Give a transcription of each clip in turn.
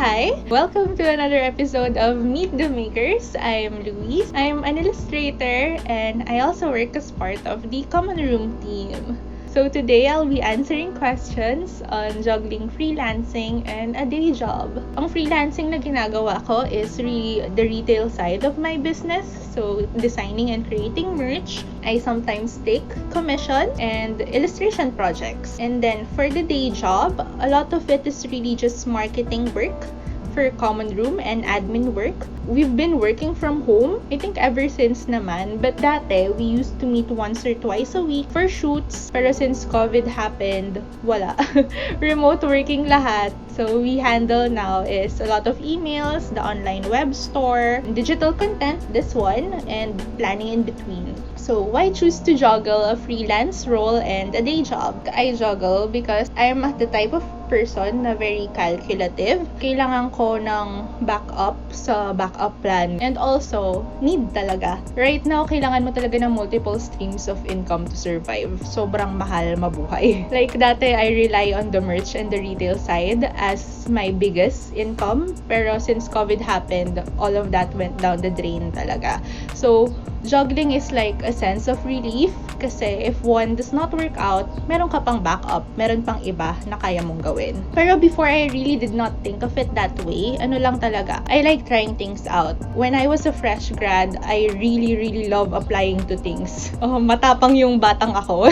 Hi! Welcome to another episode of Meet the Makers. I'm Louise. I'm an illustrator and I also work as part of the Common Room team. So today I'll be answering questions on juggling freelancing and a day job. Ang freelancing na ginagawa ko is really the retail side of my business. So designing and creating merch. I sometimes take commission and illustration projects. And then for the day job, a lot of it is really just marketing work for common room and admin work. We've been working from home, I think ever since naman. But dati, we used to meet once or twice a week for shoots. Pero since COVID happened, wala. Remote working lahat. So we handle now is a lot of emails, the online web store, digital content, this one, and planning in between. So why choose to juggle a freelance role and a day job? I juggle because I'm the type of person na very calculative. Kailangan ko ng backup sa backup plan. And also, need talaga. Right now, kailangan mo talaga ng multiple streams of income to survive. Sobrang mahal mabuhay. Like dati, I rely on the merch and the retail side as my biggest income. Pero since COVID happened, all of that went down the drain talaga. So, juggling is like a sense of relief kasi if one does not work out, meron ka pang backup, meron pang iba na kaya mong gawin. Pero before, I really did not think of it that way. Ano lang talaga, I like trying things out. When I was a fresh grad, I really love applying to things. Matapang yung batang ako.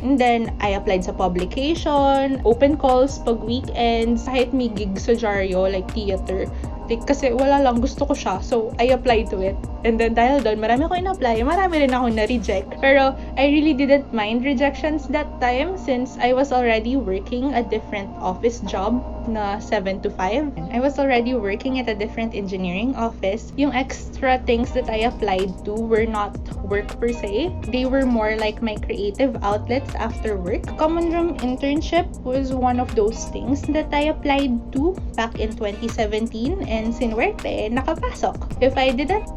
And then, I applied sa publication, open calls pag weekends, kahit may gigs sa Jaryo, like theater. Kasi wala lang, gusto ko siya. So, I applied to it. And then, dahil doon, marami ko in-apply. Marami rin ako na-reject. Pero, I really didn't mind rejections that time since I was already working a different office job na 7 to 5. I was already working at a different engineering office. Yung extra things that I applied to were not work per se. They were more like my creative outlets after work. Common Room internship was one of those things that I applied to back in 2017 and sinuwerte, nakapasok. If I didn't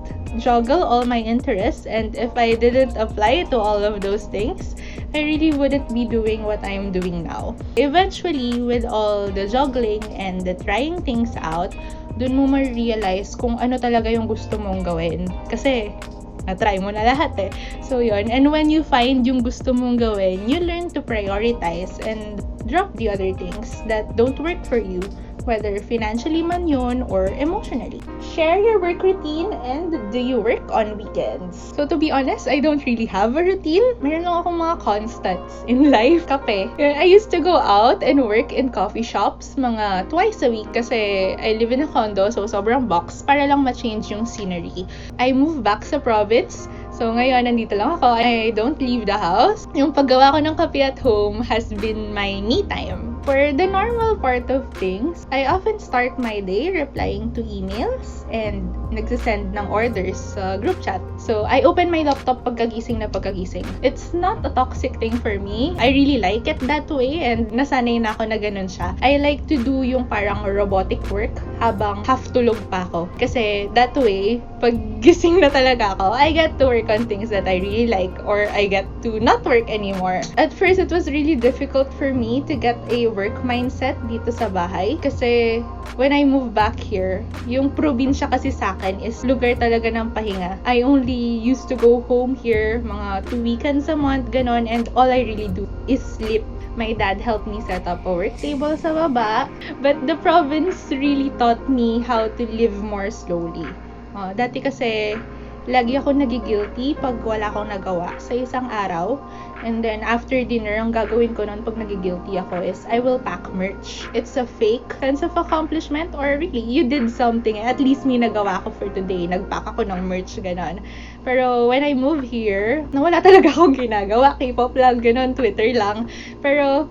juggle all my interests and if I didn't apply to all of those things, I really wouldn't be doing what I'm doing now. Eventually, with all the juggling and the trying things out, dun mo ma-realize kung ano talaga yung gusto mong gawin. Kasi, na-try mo na lahat eh. So yun, and when you find yung gusto mong gawin, you learn to prioritize and drop the other things that don't work for you, whether financially man yun or emotionally. Share your work routine and do you work on weekends? So to be honest, I don't really have a routine. Meron lang akong mga constants in life. Kape. I used to go out and work in coffee shops mga twice a week kasi I live in a condo, so sobrang box para lang ma-change yung scenery. I moved back sa province. So ngayon, nandito lang ako. I don't leave the house. Yung paggawa ko ng kape at home has been my me time. For the normal part of things, I often start my day replying to emails and nagsisend ng orders sa group chat. So, I open my laptop pagkagising na pagkagising. It's not a toxic thing for me. I really like it that way and nasanay na ako na ganun siya. I like to do yung parang robotic work habang half tulog pa ako. Kasi that way, pag gising na talaga ako, I get to work on things that I really like or I get to not work anymore. At first, it was really difficult for me to get a work mindset dito sa bahay kasi when I moved back here, yung probinsya kasi sa akin is lugar talaga ng pahinga. I only used to go home here mga 2 weekends a month, ganon, and all I really do is sleep. My dad helped me set up a work table sa baba, but the province really taught me how to live more slowly. Dati kasi lagi ako nagigilty pag wala akong nagawa sa isang araw. And then, after dinner, ang gagawin ko noon pag nagigilty ako is, I will pack merch. It's a fake sense of accomplishment or really, you did something. At least may nagawa ko for today. Nagpack ako ng merch, ganon. Pero when I move here, nawala talaga akong ginagawa. K-pop lang, ganon, Twitter lang. Pero,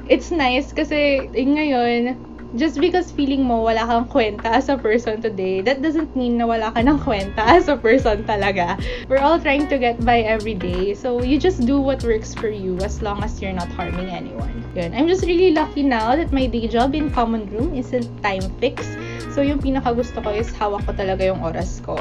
it's nice kasi ngayon, just because feeling mo wala kang kwenta as a person today, that doesn't mean na wala ka ng kwenta as a person talaga. We're all trying to get by every day. So, you just do what works for you as long as you're not harming anyone. Yun. I'm just really lucky now that my day job in Common Room isn't time fixed. So, yung pinakagusto ko is hawak ko talaga yung oras ko.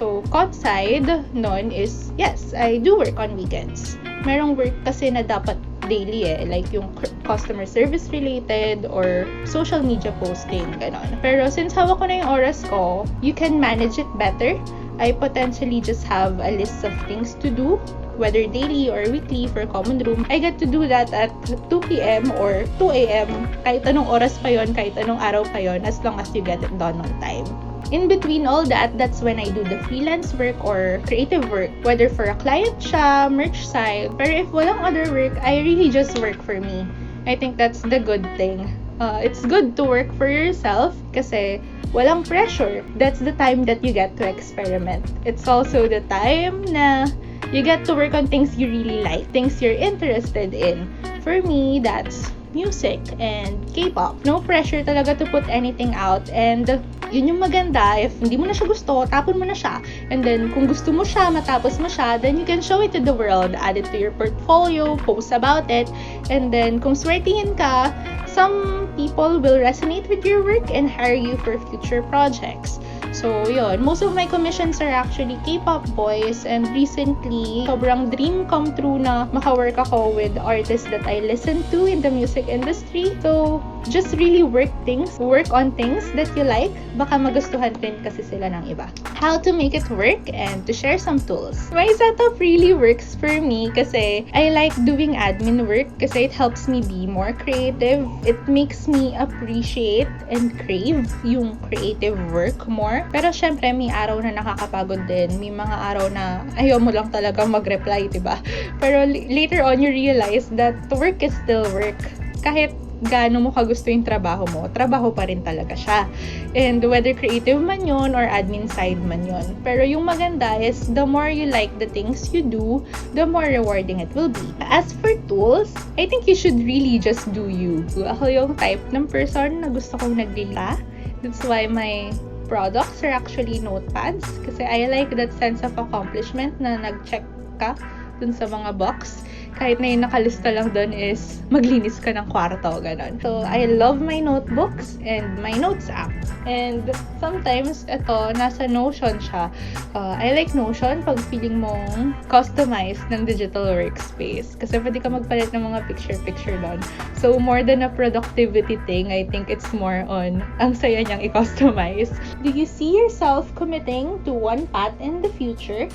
So, con side nun is, yes, I do work on weekends. Merong work kasi na dapat daily like yung customer service related or social media posting, ganon. Pero since hawak ko na yung oras ko, you can manage it better. I potentially just have a list of things to do, whether daily or weekly for common room. I get to do that at 2 p.m. or 2 a.m. Kahit anong oras pa yon, kahit anong araw pa yon, as long as you get it done on time. In between all that, that's when I do the freelance work or creative work, whether for a client siya, merch side. Pero if walang other work, I really just work for me. I think that's the good thing. It's good to work for yourself kasi walang pressure. That's the time that you get to experiment. It's also the time na you get to work on things you really like, things you're interested in. For me, that's music and K-pop. No pressure talaga to put anything out, and yun yung maganda. If hindi mo na siya gusto, tapon mo na siya. And then, kung gusto mo siya, matapos mo siya, then you can show it to the world, add it to your portfolio, post about it, and then, kung swertihin ka, some people will resonate with your work and hire you for future projects. So, yun. Most of my commissions are actually K-pop boys, and recently, sobrang dream come true na makawork ako with artists that I listen to in the music industry. So, just really work on things that you like. Baka magustuhan din kasi sila ng iba. How to make it work and to share some tools. My setup really works for me kasi I like doing admin work kasi it helps me be more creative. It makes me appreciate and crave yung creative work more. Pero syempre, may araw na nakakapagod din. May mga araw na ayaw mo lang talagang mag-reply, diba? Pero later on, you realize that work is still work. Kahit gaano mo kagusto yung trabaho mo, trabaho pa rin talaga siya. And whether creative man yun or admin side man yun. Pero yung maganda is, the more you like the things you do, the more rewarding it will be. As for tools, I think you should really just do you. Ako yung type ng person na gusto kong naglila. That's why my products are actually notepads kasi I like that sense of accomplishment na nag-check ka dun sa mga box. Kahit na yung nakalista lang dun is maglinis ka ng kwarto, ganon. So, I love my notebooks and my notes app. And sometimes, ito, nasa Notion siya. I like Notion pag feeling mong customized ng digital workspace. Kasi pwede ka magpalit ng mga picture-picture doon. So, more than a productivity thing, I think it's more on ang saya niyang i-customize. Do you see yourself committing to one path in the future?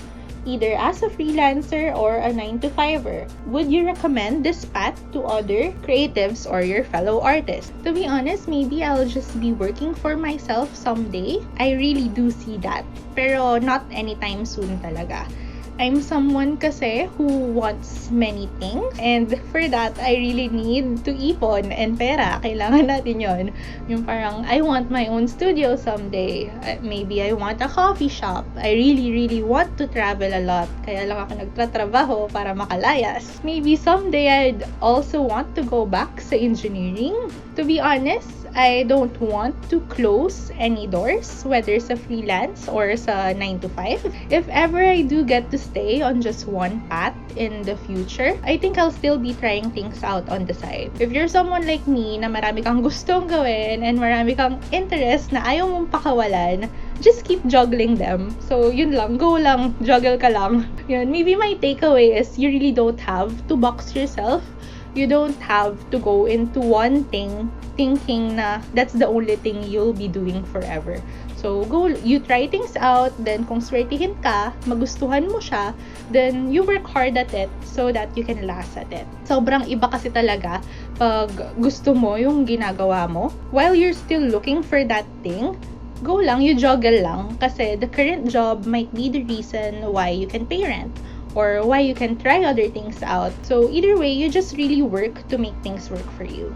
Either as a freelancer or a 9-to-5er. Would you recommend this path to other creatives or your fellow artists? To be honest, maybe I'll just be working for myself someday. I really do see that. Pero not anytime soon talaga. I'm someone kasi who wants many things, and for that, I really need to ipon and pera. Kailangan natin yon. Yung parang, I want my own studio someday. Maybe I want a coffee shop. I really want to travel a lot. Kaya lang ako nagtatrabaho para makalayas. Maybe someday I'd also want to go back sa engineering. To be honest, I don't want to close any doors, whether sa freelance or sa 9-to-5. If ever I do get to stay on just one path in the future, I think I'll still be trying things out on the side. If you're someone like me na marami kang gustong gawin and marami kang interest na ayaw mong pakawalan, just keep juggling them. So, yun lang. Go lang. Juggle ka lang. Yun. Maybe my takeaway is you really don't have to box yourself. You don't have to go into one thing thinking na that's the only thing you'll be doing forever. So, you try things out, then kung swertihin ka, magustuhan mo siya, then you work hard at it so that you can last at it. Sobrang iba kasi talaga pag gusto mo yung ginagawa mo. While you're still looking for that thing, go lang, you juggle lang. Kasi the current job might be the reason why you can pay rent or why you can try other things out. So either way, you just really work to make things work for you.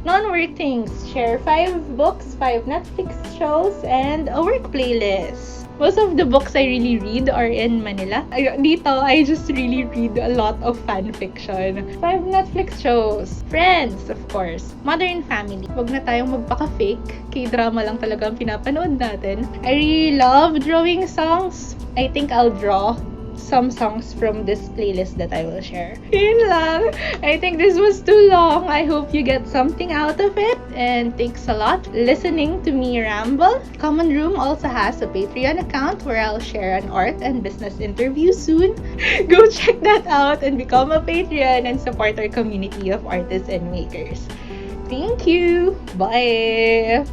Non-work things. Share 5 books, 5 Netflix shows, and a work playlist. Most of the books I really read are in Manila. Dito, I just really read a lot of fan fiction. 5 Netflix shows. Friends, of course. Modern Family. Wag na tayong magpaka-fake. K-drama lang talaga ang pinapanood natin. I really love drawing songs. I think I'll draw some songs from this playlist that I will share. Yun lang. I think this was too long. I hope you get something out of it, and thanks a lot listening to me ramble. Common Room also has a Patreon account where I'll share an art and business interview soon. Go check that out and become a Patreon and support our community of artists and makers. Thank you. Bye.